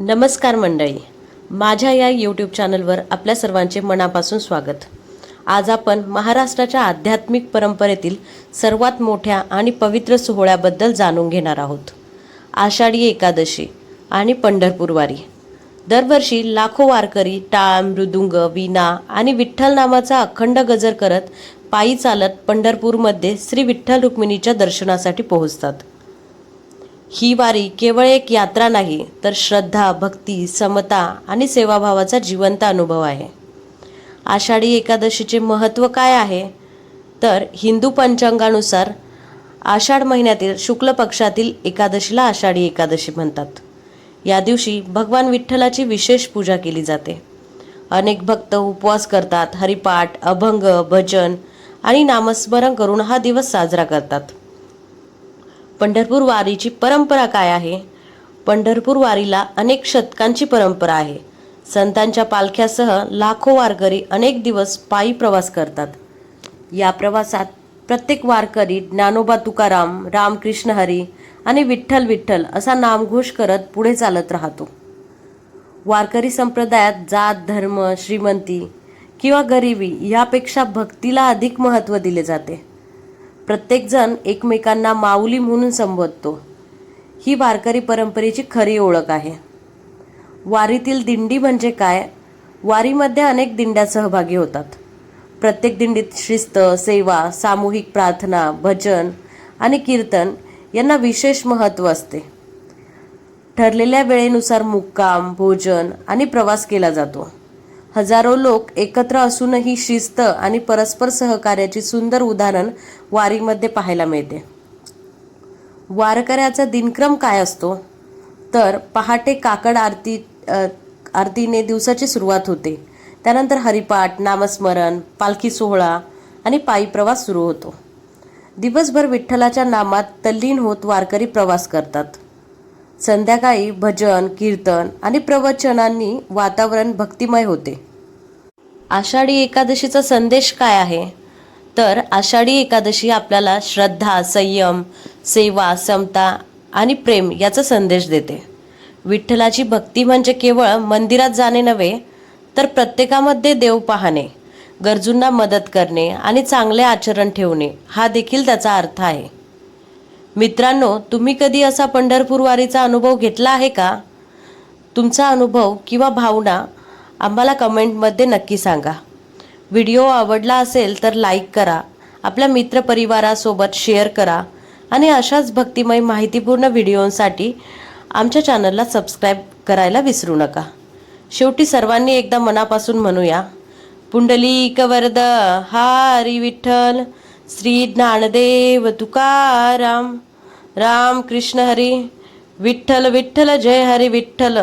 नमस्कार मंडळी, माझ्या या यूट्यूब चॅनलवर आपल्या सर्वांचे मनापासून स्वागत। आज आपण महाराष्ट्राच्या आध्यात्मिक परंपरेतील सर्वात मोठ्या आणि पवित्र सोहळ्याबद्दल जाणून घेणार आहोत। आषाढी एकादशी आणि पंढरपूर वारी। दरवर्षी लाखो वारकरी टाळ, मृदुंग, वीणा आणि विठ्ठल नामाचा अखंड गजर करत पायी चालत पंढरपूरमध्ये श्री विठ्ठल रुक्मिणीच्या दर्शनासाठी पोहोचतात। ही वारी केवळ एक यात्रा नाही, तर श्रद्धा, भक्ती, समता आणि सेवाभावाचा जिवंत अनुभव आहे। आषाढी एकादशीचे महत्त्व काय आहे? तर हिंदू पंचांगानुसार आषाढ महिन्यातील शुक्ल पक्षातील एकादशीला आषाढी एकादशी म्हणतात। या दिवशी भगवान विठ्ठलाची विशेष पूजा केली जाते। अनेक भक्त उपवास करतात, हरिपाठ, अभंग, भजन आणि नामस्मरण करून हा दिवस साजरा करतात। पंढरपूर वारीची परंपरा काय आहे? पंढरपूर वारीला अनेक शतकांची परंपरा आहे। संतांच्या पालख्यासह लाखो वारकरी अनेक दिवस पायी प्रवास करतात। या प्रवासात प्रत्येक वारकरी ज्ञानोबा तुकाराम, रामकृष्ण हरी आणि विठ्ठल विठ्ठल असा नामघोष करत पुढे चालत राहतो। वारकरी संप्रदायात जात, धर्म, श्रीमंती किंवा गरिबी यापेक्षा भक्तीला अधिक महत्त्व दिले जाते। प्रत्येकजण एकमेकांना माऊली म्हणून संबोधतो। ही वारकरी परंपरेची खरी ओळख आहे। वारीतील दिंडी म्हणजे काय? वारीमध्ये अनेक दिंड्या सहभागी होतात। प्रत्येक दिंडीत शिस्त, सेवा, सामूहिक प्रार्थना, भजन आणि कीर्तन यांना विशेष महत्त्व असते। ठरलेल्या वेळेनुसार मुक्काम, भोजन आणि प्रवास केला जातो। हजारो लोक एकत्र असूनही शिस्त आणि परस्पर सहकार्याची सुंदर उदाहरण वारीमध्ये पाहायला मिळते। वारकऱ्याचा दिनक्रम काय असतो? तर पहाटे काकड आरतीने दिवसाची सुरुवात होते। त्यानंतर हरिपाठ, नामस्मरण, पालखी सोहळा आणि पायी प्रवास सुरू होतो। दिवसभर विठ्ठलाच्या नामात तल्लीन होत वारकरी प्रवास करतात। संध्याकाळी भजन, कीर्तन आणि प्रवचनांनी वातावरण भक्तिमय होते। आषाढी एकादशीचा संदेश काय आहे? तर आषाढी एकादशी आपल्याला श्रद्धा, संयम, सेवा, समता आणि प्रेम याचा संदेश देते। विठ्ठलाची भक्ती म्हणजे केवळ मंदिरात जाणे नव्हे, तर प्रत्येकामध्ये देव पाहणे, गरजूंना मदत करणे आणि चांगले आचरण ठेवणे हा देखील त्याचा अर्थ आहे। मित्रांनो, तुम्ही कधी असा पंढरपूर वारीचा अनुभव घेतला आहे का? तुमचा अनुभव किंवा भावना आम्हाला कमेंटमध्ये नक्की सांगा। व्हिडिओ आवडला असेल तर लाईक करा, आपल्या मित्रपरिवारासोबत शेअर करा आणि अशाच भक्तिमय माहितीपूर्ण व्हिडिओंसाठी आमच्या चॅनलला सबस्क्राईब करायला विसरू नका। शेवटी सर्वांनी एकदा मनापासून म्हणूया, पुंडलिक वरद हरी विठ्ठल, श्री ज्ञानदेव तुकाराम, राम कृष्ण हरी, विठ्ठल विठ्ठल, जय हरी विठ्ठल।